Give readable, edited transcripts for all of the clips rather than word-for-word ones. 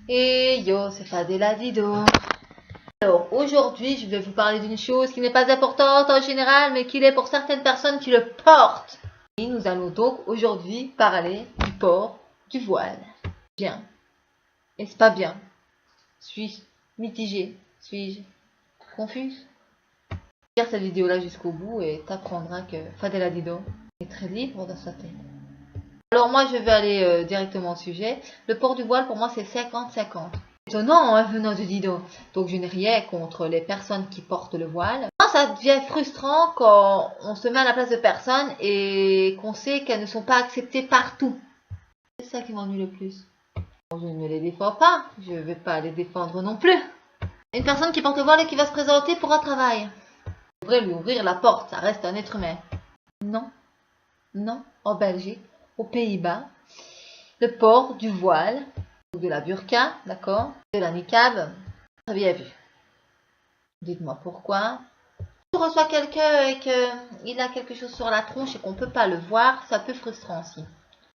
Et yo, c'est Fadela Dido. Alors aujourd'hui, je vais vous parler d'une chose qui n'est pas importante en général, mais qui l'est pour certaines personnes qui le portent. Et nous allons donc aujourd'hui parler du port du voile. Bien. Est-ce pas bien? Suis-je mitigée? Suis-je confuse? Regarde cette vidéo là jusqu'au bout et t'apprendras que Fadela Dido est très libre dans sa tête. Alors moi je vais aller directement au sujet. Le port du voile pour moi c'est 50-50. Étonnant hein, venant de Dido. Donc je n'ai rien contre les personnes qui portent le voile. Ça devient frustrant quand on se met à la place de personnes et qu'on sait qu'elles ne sont pas acceptées partout. C'est ça qui m'ennuie le plus. Je ne les défends pas, je ne vais pas les défendre non plus. Une personne qui porte le voile et qui va se présenter pour un travail. On devrait lui ouvrir la porte, ça reste un être humain. Non, non, en Belgique, aux Pays-Bas, le port du voile, de la burqa, d'accord, de la niqab, très bien vu. Dites-moi pourquoi. Si on reçoit quelqu'un et qu'il a quelque chose sur la tronche et qu'on ne peut pas le voir, c'est un peu frustrant aussi.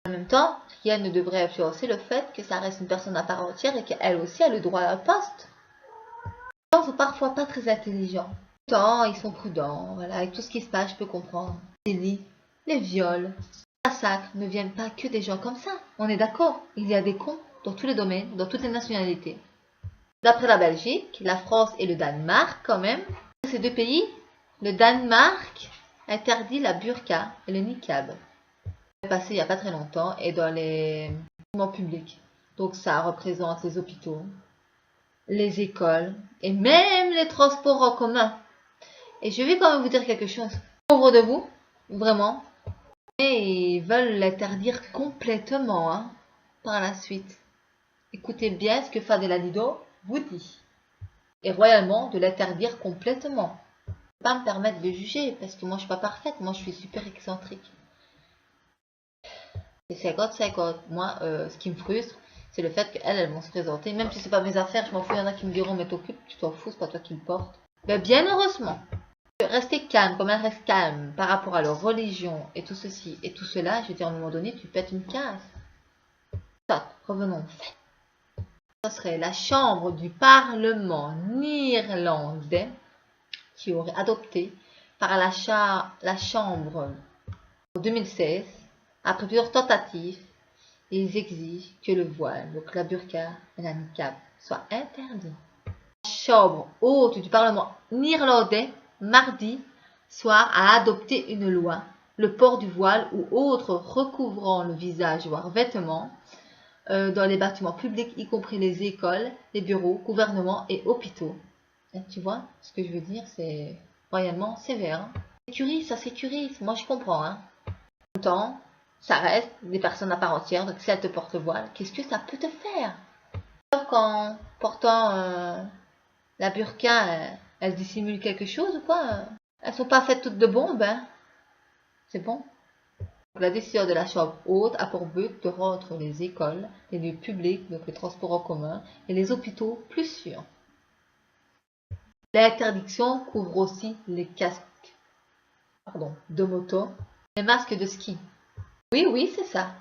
En même temps, rien ne devrait influencer le fait que ça reste une personne à part entière et qu'elle aussi a le droit à un poste. Les gens sont parfois pas très intelligents. Pourtant, ils sont prudents, voilà, avec tout ce qui se passe, je peux comprendre. Les délits, les viols, les massacres ne viennent pas que des gens comme ça. On est d'accord, il y a des cons dans tous les domaines, dans toutes les nationalités. D'après la Belgique, la France et le Danemark quand même, ces deux pays, le Danemark interdit la burqa et le niqab. C'est passé il n'y a pas très longtemps et dans les bâtiments publics. Donc ça représente les hôpitaux, les écoles et même les transports en commun. Et je vais quand même vous dire quelque chose. Pauvre de vous, vraiment. Et ils veulent l'interdire complètement hein, par la suite. Écoutez bien ce que Fadela Dido vous dit. Et royalement de l'interdire complètement. Je ne peux pas me permettre de juger parce que moi je suis pas parfaite, moi je suis super excentrique. C'est 50-50. Moi, ce qui me frustre, c'est le fait qu'elles vont se présenter. Même si c'est pas mes affaires, je m'en fous, il y en a qui me diront mais t'occupes, tu t'en fous, c'est pas toi qui le portes. Mais bien heureusement. Rester calme, comme elles restent calmes par rapport à leur religion et tout ceci et tout cela, je veux dire à un moment donné, tu pètes une case. Stop, revenons au fait. Ce serait la chambre du Parlement néerlandais qui aurait adopté par la chambre en 2016, après plusieurs tentatives, ils exigent que le voile, donc la burqa et la niqab, soient interdits. La chambre haute du Parlement néerlandais, mardi soir, a adopté une loi, le port du voile ou autre recouvrant le visage, voire vêtements, dans les bâtiments publics, y compris les écoles, les bureaux, gouvernements et hôpitaux. Et tu vois, ce que je veux dire, c'est royalement sévère. Hein. Sécurise, ça sécurise, moi je comprends. Hein. En même temps, ça reste des personnes à part entière, donc si elles te portent le voile, qu'est-ce que ça peut te faire? Alors qu'en portant la burqa, elles dissimulent quelque chose ou quoi? Elles sont pas faites toutes de bombes, hein? C'est bon? La décision de la chambre haute a pour but de rendre les écoles, les lieux publics, donc les transports en commun, et les hôpitaux plus sûrs. L'interdiction couvre aussi les casques de moto, les masques de ski. Oui, c'est ça.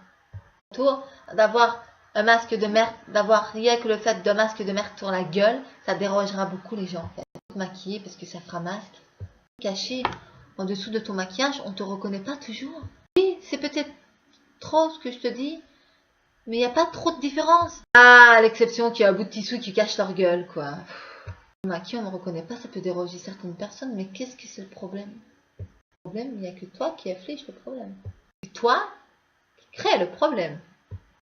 Autour d'avoir un masque de merde, d'avoir rien que le fait d'un masque de merde sur la gueule, ça dérangera beaucoup les gens en fait. Maquiller parce que ça fera masque. Caché en dessous de ton maquillage, on te reconnaît pas toujours. Oui, c'est peut-être trop ce que je te dis, mais il n'y a pas trop de différence. Ah, à l'exception qu'il y a un bout de tissu qui cache leur gueule, quoi. Le maquillage, on ne me reconnaît pas, ça peut déranger certaines personnes, mais qu'est-ce que c'est le problème? Le problème, il n'y a que toi qui afflige le problème. C'est toi qui crée le problème.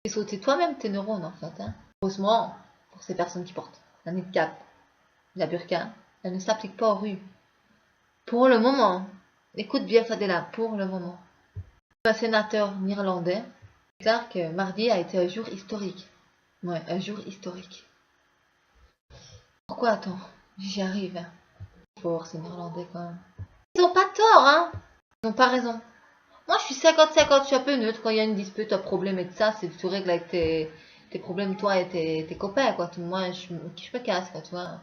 Et sauter toi-même tes neurones, en fait. Hein. Heureusement, pour ces personnes qui portent la niqab, la burqa, elle ne s'applique pas aux rues. Pour le moment. Écoute bien Fadela, pour le moment. Un sénateur néerlandais déclare que mardi a été un jour historique. Ouais, un jour historique. Pourquoi attends? J'y arrive. Hein. Fort ces néerlandais quand même. Ils ont pas tort, hein. Ils n'ont pas raison. Moi je suis 50-50, je suis un peu neutre quand il y a une dispute, un problème et tout ça, c'est tu règles avec tes problèmes toi et tes copains quoi. Tout moi je me casse quoi, tu vois.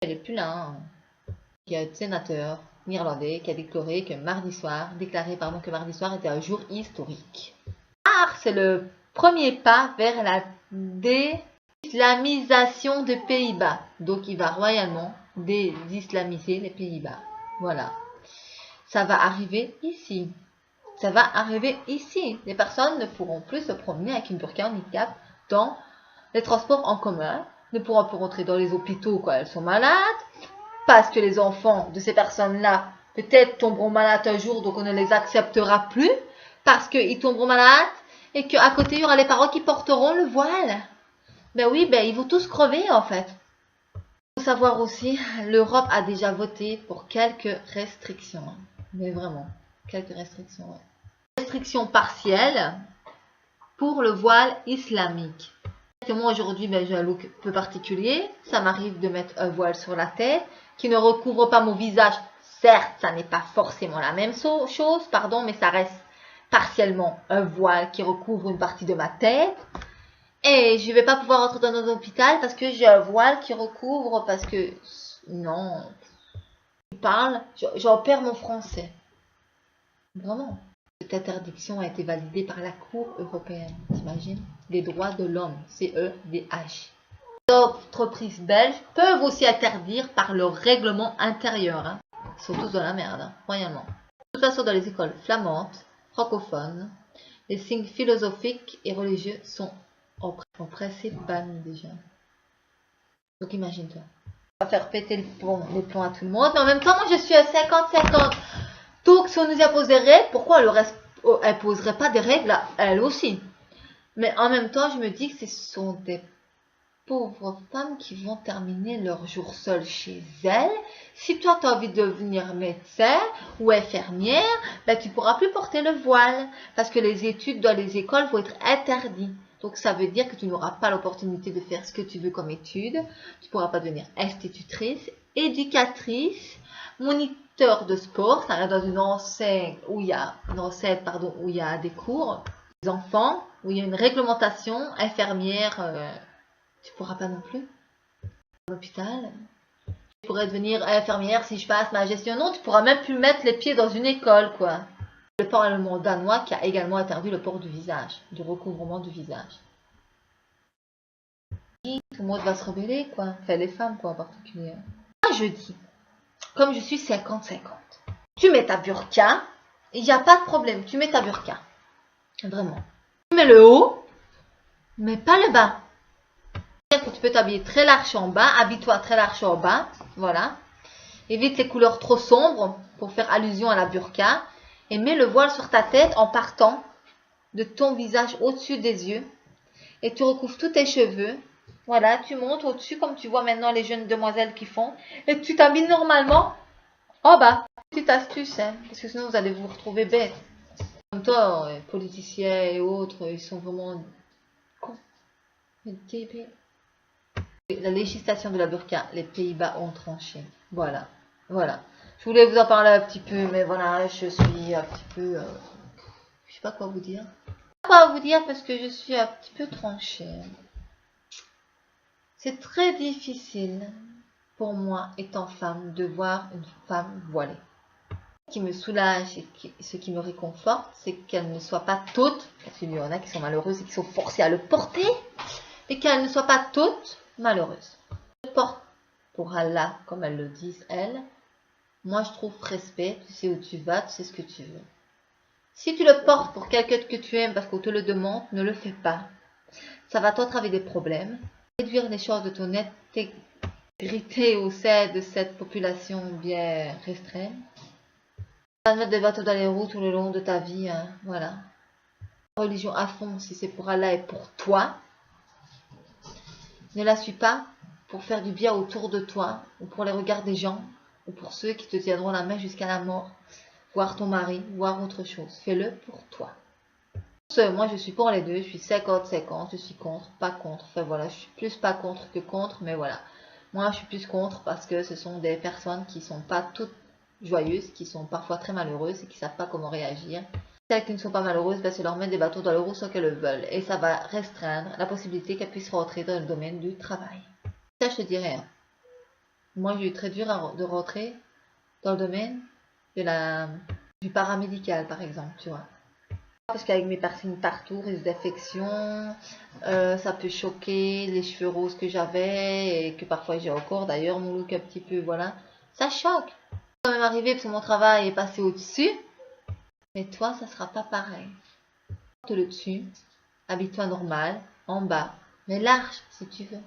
Elle est plus là. Hein. Il y a un sénateur néerlandais qui a déclaré que mardi soir était un jour historique. Car c'est le premier pas vers la Islamisation des Pays-Bas. Donc il va royalement désislamiser les Pays-Bas. Voilà. Ça va arriver ici. Ça va arriver ici. Les personnes ne pourront plus se promener avec une burqa en niqab dans les transports en commun, ne pourront plus rentrer dans les hôpitaux quand elles sont malades, parce que les enfants de ces personnes-là peut-être tomberont malades un jour, donc on ne les acceptera plus, parce qu'ils tomberont malades, et qu'à côté il y aura les parents qui porteront le voile. Ben oui, ben ils vont tous crever en fait. Il faut savoir aussi, l'Europe a déjà voté pour quelques restrictions. Mais vraiment, quelques restrictions. Ouais. Restrictions partielles pour le voile islamique. Moi aujourd'hui, ben, j'ai un look un peu particulier. Ça m'arrive de mettre un voile sur la tête qui ne recouvre pas mon visage. Certes, ça n'est pas forcément la même chose, pardon, mais ça reste partiellement un voile qui recouvre une partie de ma tête. Et je ne vais pas pouvoir entrer dans un hôpital parce que j'ai un voile qui recouvre, parce que non, je parle, j'en perds mon français. Vraiment. Cette interdiction a été validée par la Cour européenne, t'imagines? Des droits de l'homme, CEDH. Les entreprises belges peuvent aussi interdire par leur règlement intérieur. Hein. Ils sont tous dans la merde, hein, royalement. De toute façon, dans les écoles flamandes, francophones, les signes philosophiques et religieux sont en principe bannis déjà. Donc imagine-toi. On va faire péter les plombs à tout le monde, mais en même temps, moi je suis à 50-50. Donc si on nous impose des règles, pourquoi elle imposerait pas des règles à elle aussi? Mais en même temps, je me dis que ce sont des pauvres femmes qui vont terminer leur jour seules chez elles. Si toi tu as envie de devenir médecin ou infirmière, ben, tu ne pourras plus porter le voile parce que les études dans les écoles vont être interdites. Donc ça veut dire que tu n'auras pas l'opportunité de faire ce que tu veux comme étude. Tu ne pourras pas devenir institutrice, éducatrice, moniteur de sport. Ça reste dans une enceinte où il y a des cours, des enfants, où il y a une réglementation infirmière. Tu ne pourras pas non plus. À l'hôpital. Je pourrais devenir infirmière si je passe ma gestion. Non, tu ne pourras même plus mettre les pieds dans une école, quoi. Le Parlement danois qui a également interdit le port du visage, du recouvrement du visage. Et tout le monde va se rebeller, quoi. Enfin, les femmes, quoi, en particulier. Moi, je dis, comme je suis 50-50, tu mets ta burqa, il n'y a pas de problème, tu mets ta burqa. Vraiment. Tu mets le haut, mais pas le bas. Que tu peux t'habiller très large en bas, habille-toi très large en bas, voilà. Évite les couleurs trop sombres pour faire allusion à la burqa. Et mets le voile sur ta tête en partant de ton visage au-dessus des yeux. Et tu recouvres tous tes cheveux. Voilà, tu montes au-dessus comme tu vois maintenant les jeunes demoiselles qui font. Et tu t'habilles normalement en bas. Petite astuce, hein, parce que sinon vous allez vous retrouver bête. Comme toi, les politiciens et autres, ils sont vraiment cons. La législation de la burqa, les Pays-Bas ont tranché. Voilà, voilà. Je voulais vous en parler un petit peu, mais voilà, je suis un petit peu... je sais pas quoi vous dire. Quoi vous dire parce que je suis un petit peu tranchée. C'est très difficile pour moi, étant femme, de voir une femme voilée. Ce qui me soulage et ce qui me réconforte, c'est qu'elle ne soit pas toutes, parce qu'il y en a qui sont malheureuses et qui sont forcées à le porter, et qu'elle ne soit pas toutes malheureuses. Je porte pour Allah, comme elles le disent, elles. Moi, je trouve respect, tu sais où tu vas, tu sais ce que tu veux. Si tu le portes pour quelqu'un que tu aimes parce qu'on te le demande, ne le fais pas. Ça va t'entraver des problèmes. Réduire les choses de ton intégrité au sein de cette population bien restreinte. Ça va mettre des bateaux dans les roues tout le long de ta vie. Hein. Voilà. Religion à fond, si c'est pour Allah et pour toi. Ne la suis pas pour faire du bien autour de toi ou pour les regards des gens. Ou pour ceux qui te tiendront la main jusqu'à la mort, voir ton mari, voir autre chose. Fais-le pour toi. Moi, je suis pour les deux. Je suis 50-50. Je suis contre, pas contre. Enfin voilà, je suis plus pas contre que contre, mais voilà. Moi, je suis plus contre parce que ce sont des personnes qui sont pas toutes joyeuses, qui sont parfois très malheureuses et qui savent pas comment réagir. Celles qui ne sont pas malheureuses, ben, c'est leur mettre des bateaux dans le roue sans qu'elles le veulent. Et ça va restreindre la possibilité qu'elles puissent rentrer dans le domaine du travail. Ça, je te dirais. Hein. Moi, j'ai eu très dur de rentrer dans le domaine du paramédical, par exemple, tu vois. Parce qu'avec mes piercings partout, risque d'infection, ça peut choquer les cheveux roses que j'avais et que parfois j'ai encore d'ailleurs, mon look un petit peu, voilà. Ça choque. Quand même arrivé parce que mon travail est passé au-dessus. Mais toi, ça sera pas pareil. Porte le dessus, habille-toi normal, en bas, mais large si tu veux.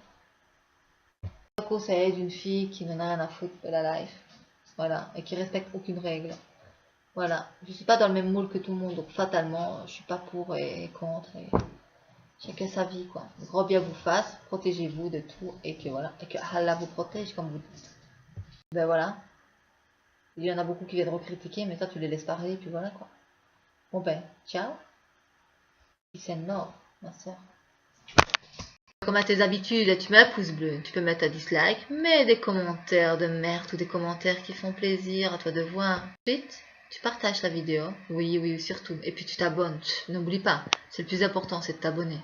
Le conseil d'une fille qui n'en a rien à foutre de la life. Voilà, et qui respecte aucune règle. Voilà, je suis pas dans le même moule que tout le monde, donc fatalement, je suis pas pour et contre. Et chacun sa vie, quoi. Gros bien vous fasse, protégez-vous de tout, et que voilà, et que Allah vous protège, comme vous dites. Ben voilà. Il y en a beaucoup qui viennent recritiquer, mais toi tu les laisses parler, et puis voilà, quoi. Bon ben, ciao. Peace and love, ma soeur. Comme à tes habitudes, tu mets un pouce bleu, tu peux mettre un dislike, mets des commentaires de merde ou des commentaires qui font plaisir à toi de voir. Ensuite, tu partages la vidéo, oui, oui, surtout, et puis tu t'abonnes, n'oublie pas, c'est le plus important, c'est de t'abonner.